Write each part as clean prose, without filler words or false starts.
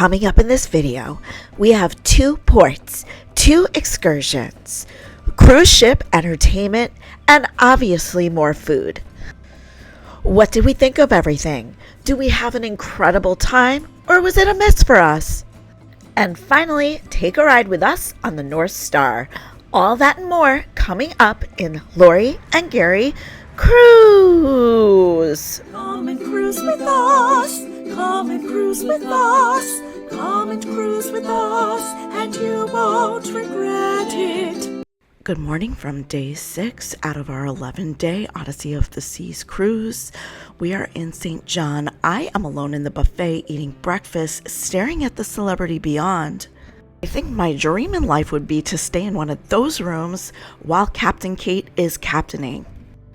Coming up in this video, we have 2 ports, 2 excursions, cruise ship entertainment, and obviously more food. What did we think of everything? Do we have an incredible time, or was it a miss for us? And finally, take a ride with us on the North Star. All that and more coming up in Laurie and Gary Cruise. Come and cruise with us. Come and cruise with us. Come and cruise with us, and you won't regret it. Good morning from day 6 out of our 11-day Odyssey of the Seas cruise. We are in St. John. I am alone in the buffet eating breakfast, staring at the celebrity beyond. I think my dream in life would be to stay in one of those rooms while Captain Kate is captaining.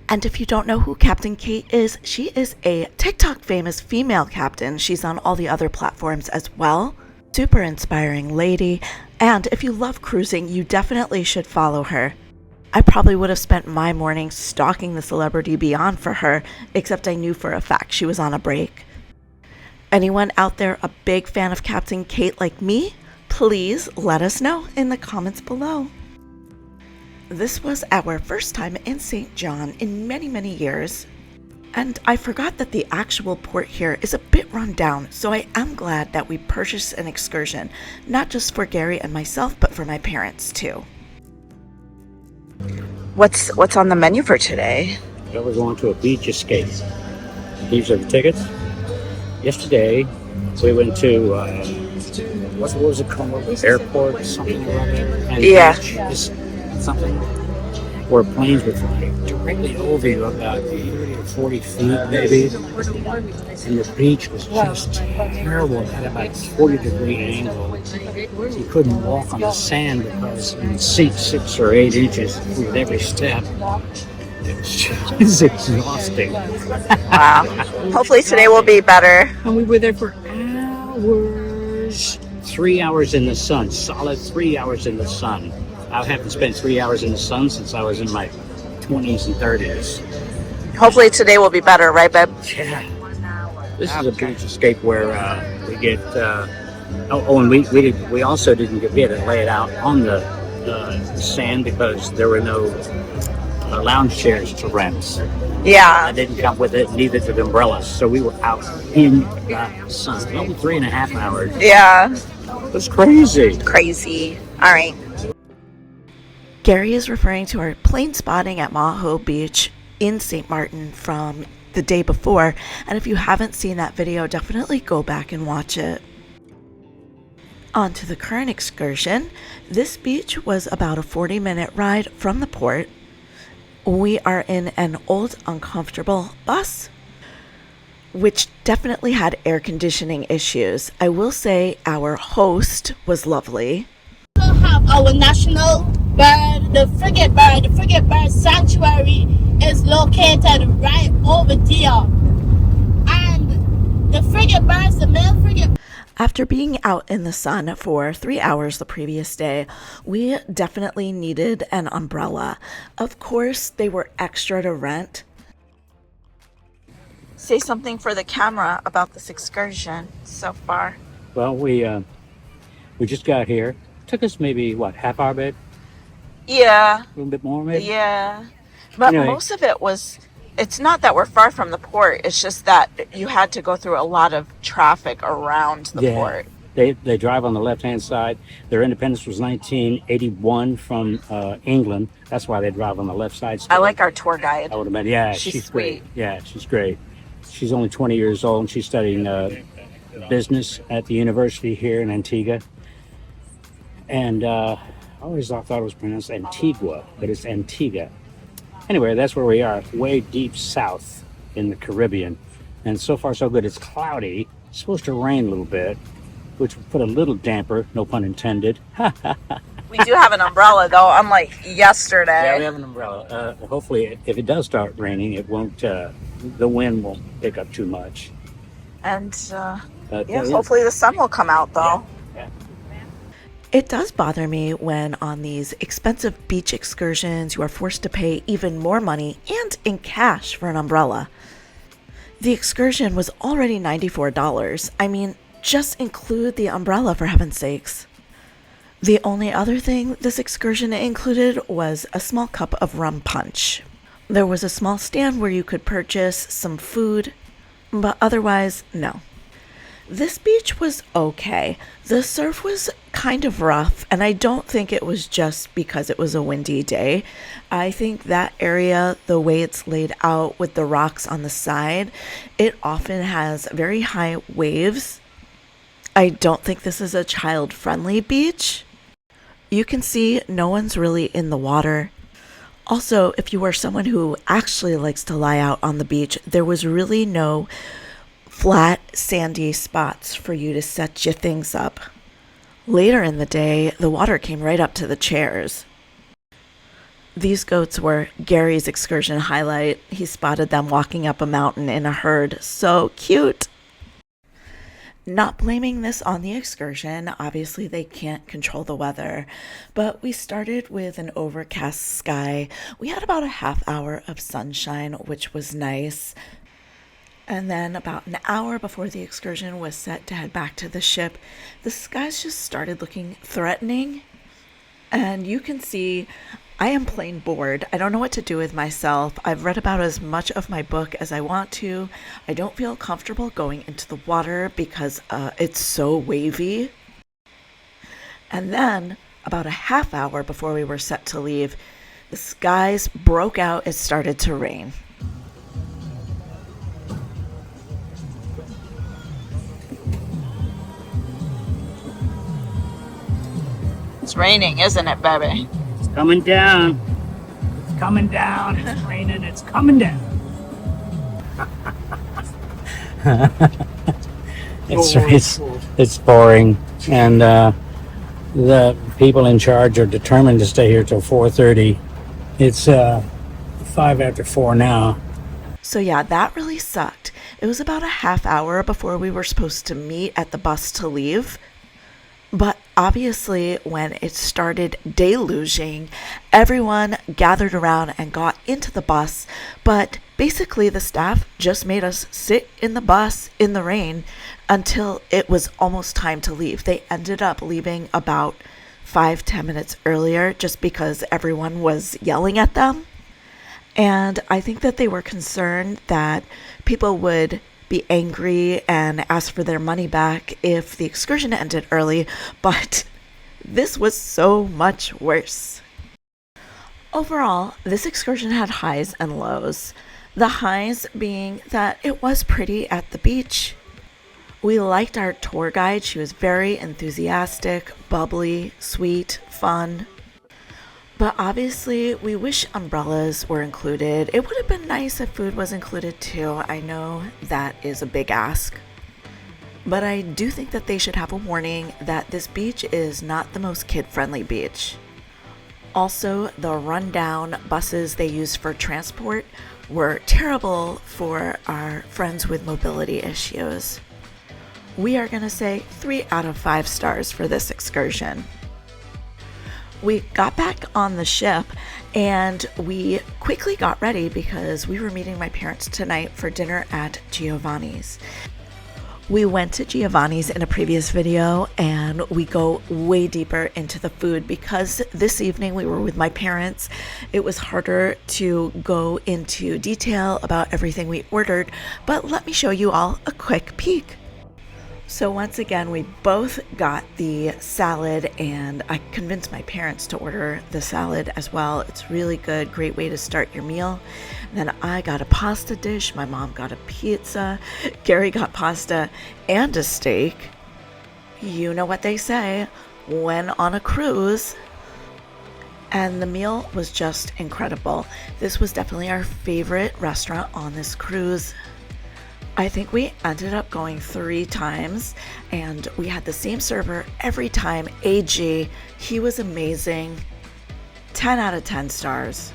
And if you don't know who Captain Kate is, she is a TikTok famous female captain. She's on all the other platforms as well. Super inspiring lady. And if you love cruising, you definitely should follow her. I probably would have spent my morning stalking the celebrity beyond for her, except I knew for a fact she was on a break. Anyone out there a big fan of Captain Kate like me? Please let us know in the comments below. This was our first time in St. John in many years, and I forgot that the actual port here is a bit run down, so I am glad that we purchased an excursion, not just for Gary and myself, but for my parents too. What's on the menu for today? Well, we're going to a beach escape. These are the tickets. Yesterday, we went to, what was it called? Airport, something or other. And Yeah. beach, something where planes would fly directly over you about 30 or 40 feet maybe. And the beach was just terrible. It had about a 40-degree angle. You couldn't walk on the sand because you'd sink 6 or 8 inches with every step. It was exhausting. Wow. Hopefully today will be better. And we were there for hours. 3 hours in the sun, solid 3 hours in the sun. I haven't spent 3 hours in the sun since I was in my 20s and 30s. Hopefully today will be better, right, babe? Yeah. This is a beach escape where we get. And we also didn't get. We had to lay it out on the sand because there were no lounge chairs to rent. Yeah. I didn't come with it. Neither did umbrellas. So we were out in the sun. Only 3.5 hours. Yeah. It was crazy. Crazy. All right. Gary is referring to our plane spotting at Maho Beach in St. Martin from the day before, and if you haven't seen that video, definitely go back and watch it. On to the current excursion. This beach was about a 40-minute ride from the port. We are in an old, uncomfortable bus, which definitely had air conditioning issues. I will say our host was lovely. We also have our national bird, the frigate bird. The frigate bird sanctuary is located right over there. And the frigate birds, the male frigate. After being out in the sun for 3 hours the previous day, we definitely needed an umbrella. Of course, they were extra to rent. Say something for the camera about this excursion so far. Well, we just got here. Took us maybe half hour bit? Yeah. A little bit more maybe? Yeah. But Anyway. most of it was, it's not that we're far from the port, it's just that you had to go through a lot of traffic around the port. They drive on the left-hand side. Their independence was 1981 from England. That's why they drive on the left side. I like our tour guide. I would have been, yeah, She's great. sweet. Yeah, she's great. She's only 20 years old, and she's studying business at the university here in Antigua. And I always thought it was pronounced Antigua, but it's Antigua. Anyway, that's where we are, way deep south in the Caribbean. And so far, so good. It's cloudy. It's supposed to rain a little bit, which would put a little damper, no pun intended. We do have an umbrella, though, unlike yesterday. Yeah, we have an umbrella. Hopefully, if it does start raining, it won't. The wind won't pick up too much. And hopefully the sun will come out, though. Yeah. It does bother me when on these expensive beach excursions you are forced to pay even more money and in cash for an umbrella. The excursion was already $94. I mean, Just include the umbrella, for heaven's sakes. The only other thing this excursion included was a small cup of rum punch. There was a small stand where you could purchase some food, but otherwise, no. This beach was okay. The surf was kind of rough, and I don't think it was just because it was a windy day. I think that area, the way it's laid out with the rocks on the side, it often has very high waves. I don't think this is a child-friendly beach. You can see no one's really in the water. Also, if you are someone who actually likes to lie out on the beach, there was really no flat, sandy spots for you to set your things up. Later in the day, the water came right up to the chairs. These goats were Gary's excursion highlight. He spotted them walking up a mountain in a herd. So cute! Not blaming this on the excursion, obviously they can't control the weather, but we started with an overcast sky. We had about a half hour of sunshine, which was nice. And then about an hour before the excursion was set to head back to the ship, the skies just started looking threatening. And you can see I am plain bored. I don't know what to do with myself. I've read about as much of my book as I want to. I don't feel comfortable going into the water because it's so wavy. And then about a half hour before we were set to leave, the skies broke out. It started to rain. It's raining, isn't it, baby? It's coming down. It's coming down. It's raining. It's coming down. It's pouring, and the people in charge are determined to stay here till 4:30. It's 5 after 4 now. So yeah, that really sucked. It was about a half hour before we were supposed to meet at the bus to leave. But obviously, when it started deluging, everyone gathered around and got into the bus. But basically, the staff just made us sit in the bus in the rain until it was almost time to leave. They ended up leaving about 5-10 minutes earlier just because everyone was yelling at them. And I think that they were concerned that people would be angry and ask for their money back if the excursion ended early, but this was so much worse. Overall, this excursion had highs and lows. The highs being that it was pretty at the beach. We liked our tour guide. She was very enthusiastic, bubbly, sweet, fun. But obviously, we wish umbrellas were included. It would have been nice if food was included too. I know that is a big ask. But I do think that they should have a warning that this beach is not the most kid-friendly beach. Also, the rundown buses they use for transport were terrible for our friends with mobility issues. We are going to say 3 out of 5 stars for this excursion. We got back on the ship and we quickly got ready because we were meeting my parents tonight for dinner at Giovanni's. We went to Giovanni's in a previous video and we go way deeper into the food because this evening we were with my parents. It was harder to go into detail about everything we ordered, but let me show you all a quick peek. So once again, we both got the salad and I convinced my parents to order the salad as well. It's really good, great way to start your meal. And then I got a pasta dish, my mom got a pizza, Gary got pasta and a steak. You know what they say, when on a cruise. And the meal was just incredible. This was definitely our favorite restaurant on this cruise. I think we ended up going 3 times and we had the same server every time, AG. He was amazing. 10 out of 10 stars.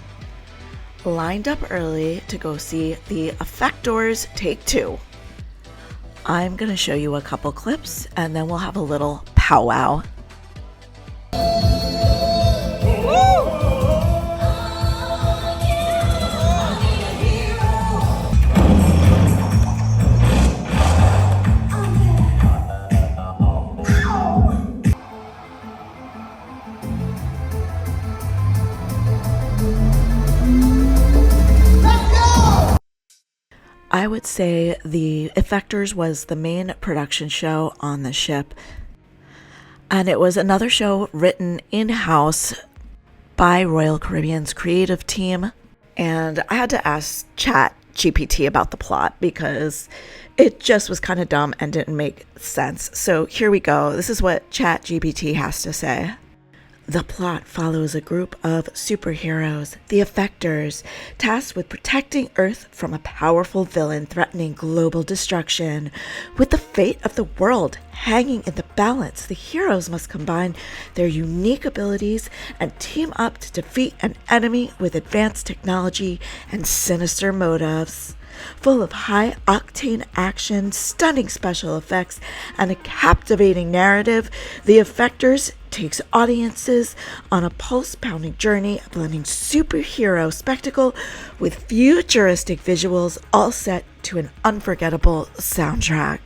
Lined up early to go see the Effectors Take 2. I'm going to show you a couple clips and then we'll have a little powwow. I would say the Effectors was the main production show on the ship. And it was another show written in-house by Royal Caribbean's creative team. And I had to ask Chat GPT about the plot because it just was kind of dumb and didn't make sense. So here we go. This is what Chat GPT has to say. The plot follows a group of superheroes, the Effectors, tasked with protecting Earth from a powerful villain threatening global destruction. With the fate of the world hanging in the balance, the heroes must combine their unique abilities and team up to defeat an enemy with advanced technology and sinister motives. Full of high-octane action, stunning special effects, and a captivating narrative, The Effectors takes audiences on a pulse-pounding journey blending superhero spectacle with futuristic visuals, all set to an unforgettable soundtrack.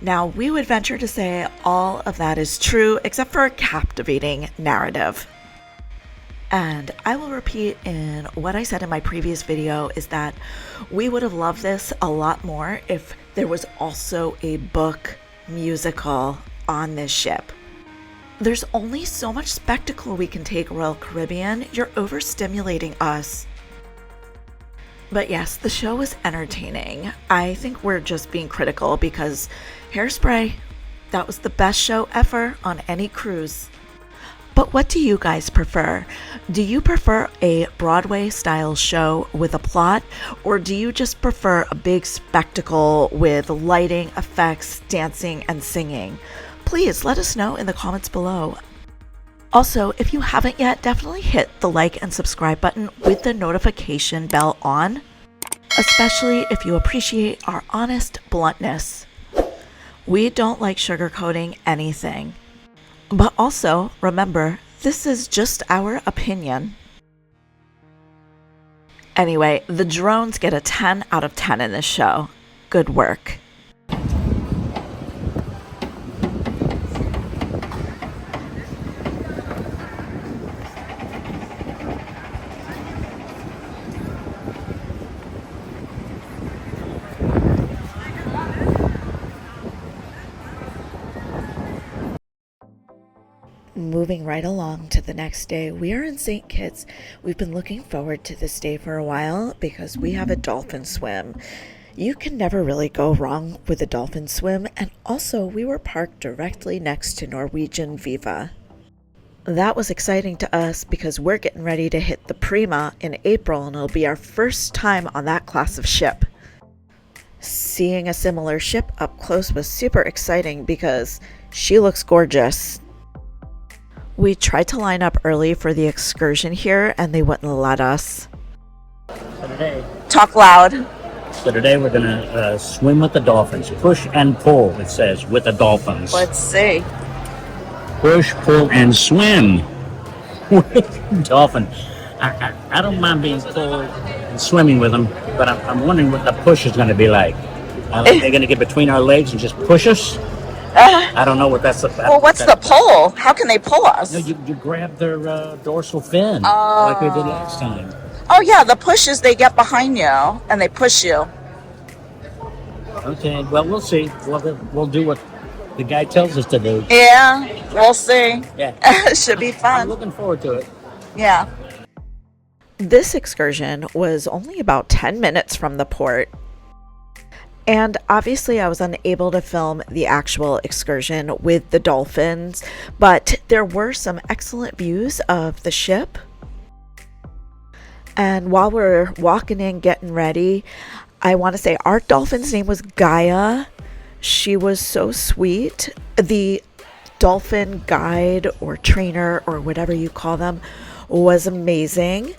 Now, we would venture to say all of that is true, except for a captivating narrative. And I will repeat in what I said in my previous video is that we would have loved this a lot more if there was also a book musical on this ship. There's only so much spectacle we can take, Royal Caribbean. You're overstimulating us. But yes, the show was entertaining. I think we're just being critical because Hairspray, that was the best show ever on any cruise. But what do you guys prefer? Do you prefer a Broadway-style show with a plot, or do you just prefer a big spectacle with lighting, effects, dancing, and singing? Please let us know in the comments below. Also, if you haven't yet, definitely hit the like and subscribe button with the notification bell on, especially if you appreciate our honest bluntness. We don't like sugarcoating anything. But also, remember, this is just our opinion. Anyway, the drones get a 10 out of 10 in this show. Good work. Moving right along to the next day, we are in St. Kitt's. We've been looking forward to this day for a while because we have a dolphin swim. You can never really go wrong with a dolphin swim, and also we were parked directly next to Norwegian Viva. That was exciting to us because we're getting ready to hit the Prima in April, and it'll be our first time on that class of ship. Seeing a similar ship up close was super exciting because she looks gorgeous. We tried to line up early for the excursion here, and they wouldn't let us. So today, Talk loud. we're gonna swim with the dolphins. Push and pull, it says, with the dolphins. Let's see. Push, pull, and swim with dolphin. I don't mind being pulled and swimming with them, but I'm wondering what the push is going to be like. Are they going to get between our legs and just push us? I don't know what that's about. Well, what's the pull? How can they pull us? No, you grab their dorsal fin like we did last time. Oh, yeah, the push is they get behind you and they push you. Okay, well, we'll see. We'll do what the guy tells us to do. Yeah, we'll see. Yeah. It should be I'm fun. looking forward to it. Yeah. This excursion was only about 10 minutes from the port. And obviously I was unable to film the actual excursion with the dolphins, but there were some excellent views of the ship. And while we're walking in, getting ready, I want to say our dolphin's name was Gaia. She was so sweet. The dolphin guide or trainer or whatever you call them was amazing.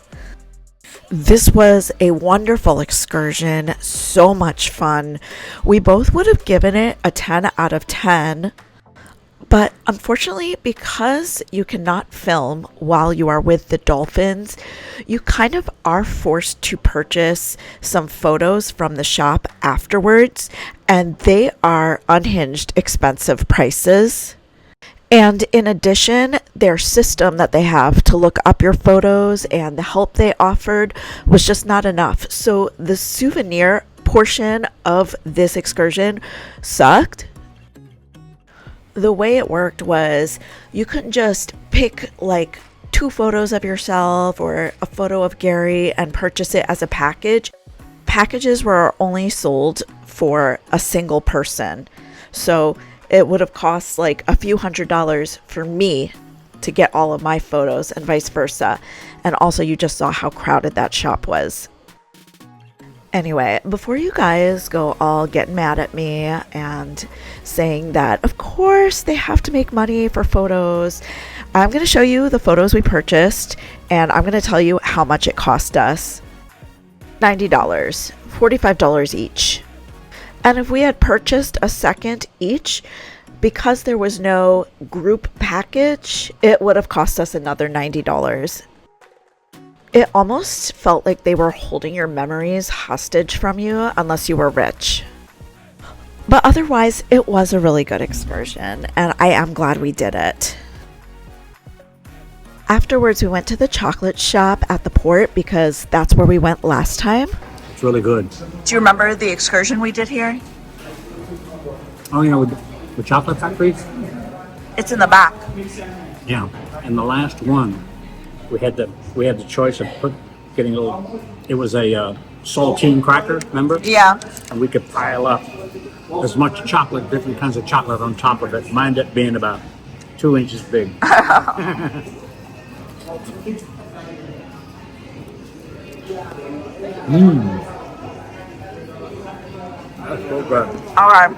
This was a wonderful excursion, so much fun. We both would have given it a 10 out of 10, but unfortunately, because you cannot film while you are with the dolphins, you kind of are forced to purchase some photos from the shop afterwards, and they are unhinged expensive prices. And in addition, their system that they have to look up your photos and the help they offered was just not enough. So the souvenir portion of this excursion sucked. The way it worked was you couldn't just pick like 2 photos of yourself or a photo of Gary and purchase it as a package. Packages were only sold for a single person. So it would have cost like a few $100s for me to get all of my photos and vice versa. And also you just saw how crowded that shop was. Anyway, before you guys go all getting mad at me and saying that of course they have to make money for photos, I'm going to show you the photos we purchased and I'm going to tell you how much it cost us. $90, $45 each. And if we had purchased a second each, because there was no group package, it would have cost us another $90. It almost felt like they were holding your memories hostage from you unless you were rich. But otherwise, it was a really good excursion, and I am glad we did it. Afterwards, we went to the chocolate shop at the port because that's where we went last time. It's really good. Do you remember the excursion we did here? Oh, you know, with the chocolate factories? It's in the back. Yeah. And the last one, we had the choice of getting a little. It was a saltine cracker, remember? Yeah. And we could pile up as much chocolate, different kinds of chocolate on top of it. Mine ended up being about 2 inches big. That's so good. All right.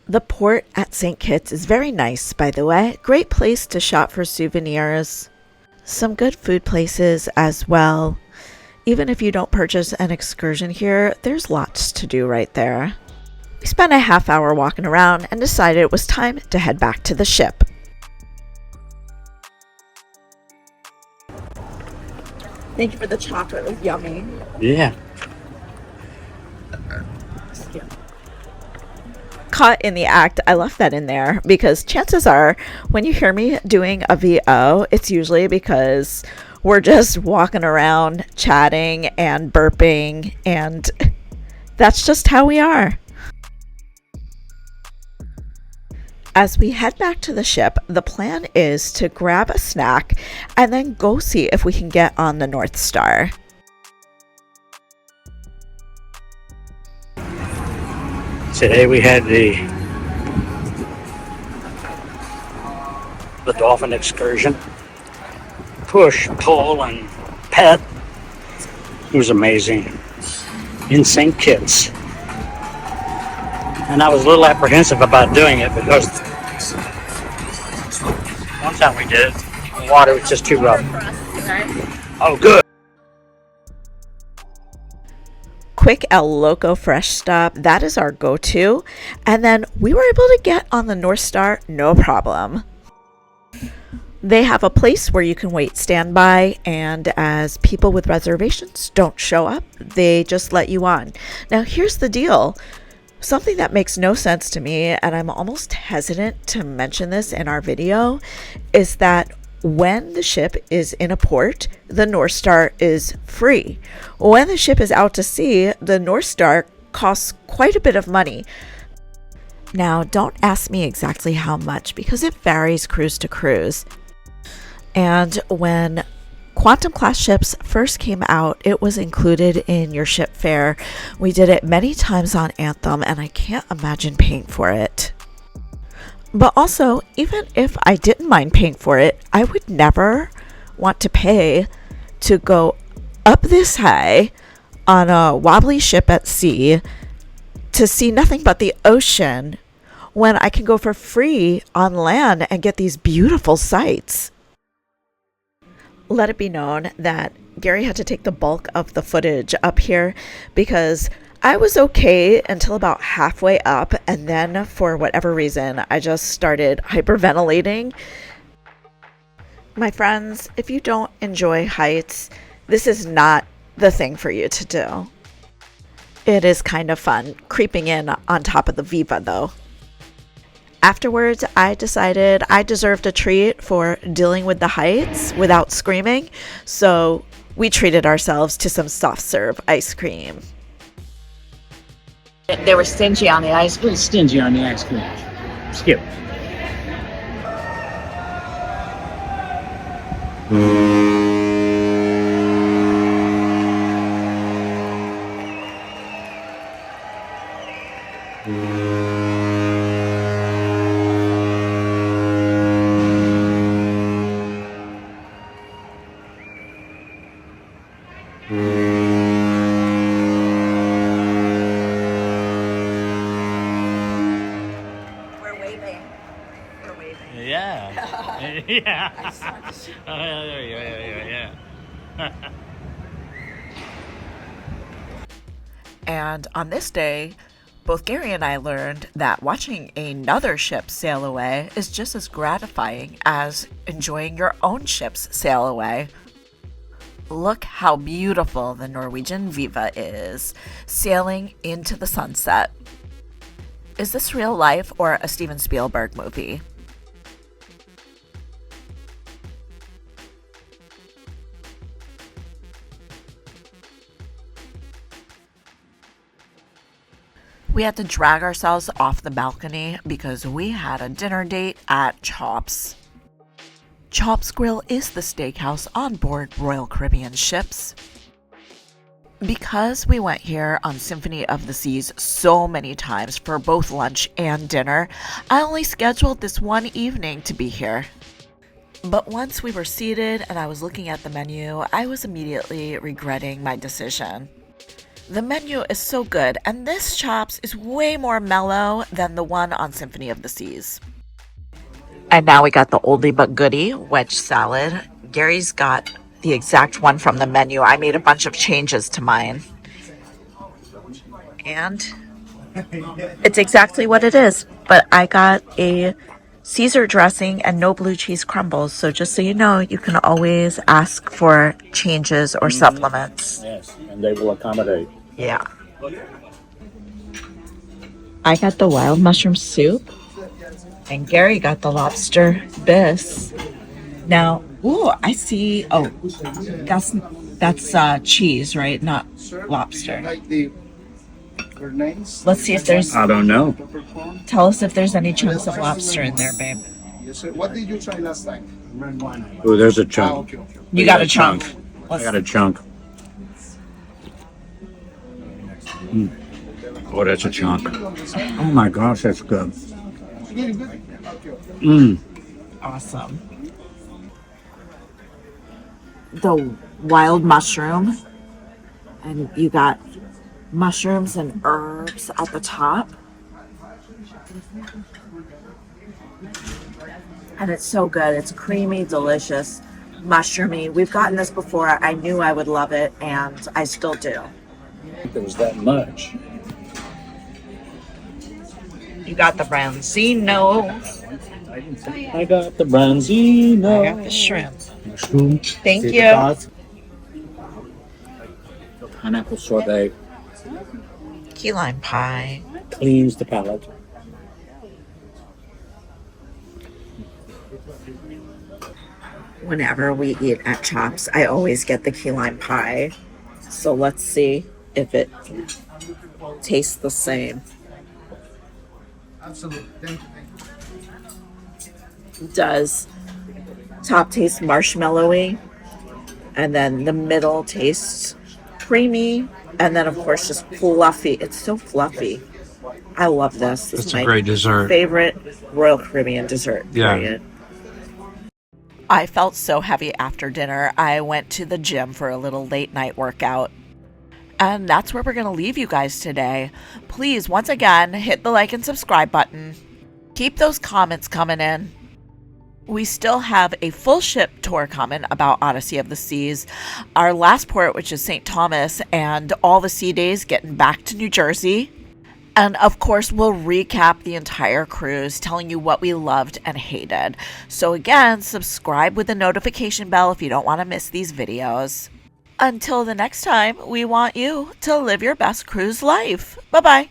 The port at St. Kitt's is very nice, by the way. Great place to shop for souvenirs. Some good food places as well. Even if you don't purchase an excursion here, there's lots to do right there. We spent a half hour walking around and decided it was time to head back to the ship. Thank you for the chocolate. It was yummy. Yeah. Caught in the act, I left that in there because chances are when you hear me doing a VO, it's usually because we're just walking around chatting and burping, and that's just how we are. As we head back to the ship, the plan is to grab a snack and then go see if we can get on the North Star. Today we had the dolphin excursion. Push, pull, and pet. It was amazing. In St. Kitt's. And I was a little apprehensive about doing it because one time we did it, the water was just too rough. Oh, good. Quick El Loco Fresh stop, that is our go-to. And then we were able to get on the North Star, no problem. They have a place where you can wait standby, and as people with reservations don't show up, they just let you on. Now here's the deal. Something that makes no sense to me, and I'm almost hesitant to mention this in our video, is that when the ship is in a port, the North Star is free. When the ship is out to sea, the North Star costs quite a bit of money. Now, don't ask me exactly how much because it varies cruise to cruise. And when Quantum class ships first came out, it was included in your ship fare. We did it many times on Anthem, and I can't imagine paying for it. But also, even if I didn't mind paying for it, I would never want to pay to go up this high on a wobbly ship at sea to see nothing but the ocean when I can go for free on land and get these beautiful sights. Let it be known that Gary had to take the bulk of the footage up here because I was okay until about halfway up, and then for whatever reason, I just started hyperventilating. My friends, if you don't enjoy heights, this is not the thing for you to do. It is kind of fun creeping in on top of the Viva though. Afterwards, I decided I deserved a treat for dealing with the heights without screaming, so We treated ourselves to some soft serve ice cream. They were stingy on the ice cream. Stingy on the ice cream. Skip. We're waving. We're waving. Yeah. Yeah. Oh, yeah. And on this day, both Gary and I learned that watching another ship sail away is just as gratifying as enjoying your own ship's sail away. Look how beautiful the Norwegian Viva is, sailing into the sunset. Is this real life or a Steven Spielberg movie? We had to drag ourselves off the balcony because we had a dinner date at Chops. Chops Grill is the steakhouse on board Royal Caribbean ships. Because we went here on Symphony of the Seas so many times for both lunch and dinner, I only scheduled this one evening to be here. But once we were seated and I was looking at the menu, I was immediately regretting my decision. The menu is so good, and this Chops is way more mellow than the one on Symphony of the Seas. And now we got the oldie but goodie wedge salad. Gary's got the exact one from the menu. I made a bunch of changes to mine. And it's exactly what it is. But I got a Caesar dressing and no blue cheese crumbles. So just so you know, you can always ask for changes or supplements. Yes, and they will accommodate. Yeah. I got the wild mushroom soup. And Gary got the lobster bis. Now, ooh, I see. Oh, that's cheese, right? Not lobster. Let's see if there's. I don't know. Tell us if there's any chunks of lobster in there, babe. What did you try last time? Oh, there's a chunk. You got a chunk. I got a chunk. Oh, that's a chunk. Oh my gosh, that's good. Awesome. The wild mushroom, and you got mushrooms and herbs at the top. And it's so good. It's creamy, delicious, mushroomy. We've gotten this before. I knew I would love it, and I still do. There was that much. You got the branzino. I got the branzino. I got the shrimp. Mushroom. Thank See you. the sauce? Pineapple sorbet Key lime pie. cleans the palate. Whenever we eat at Chops, I always get the key lime pie. So let's see if it tastes the same. Absolutely. Thank you. It does. Top tastes marshmallowy, and then the middle tastes creamy, and then of course just fluffy. It's so fluffy. I love this. This is my great dessert. favorite Royal Caribbean dessert. Yeah. Period. I felt so heavy after dinner. I went to the gym for a little late night workout. And that's where we're going to leave you guys today. Please, once again, hit the like and subscribe button. Keep those comments coming in. We still have a full ship tour coming about Odyssey of the Seas. Our last port, which is St. Thomas, and all the sea days getting back to New Jersey. And of course, we'll recap the entire cruise, telling you what we loved and hated. So again, subscribe with the notification bell if you don't want to miss these videos. Until the next time, we want you to live your best cruise life. Bye-bye.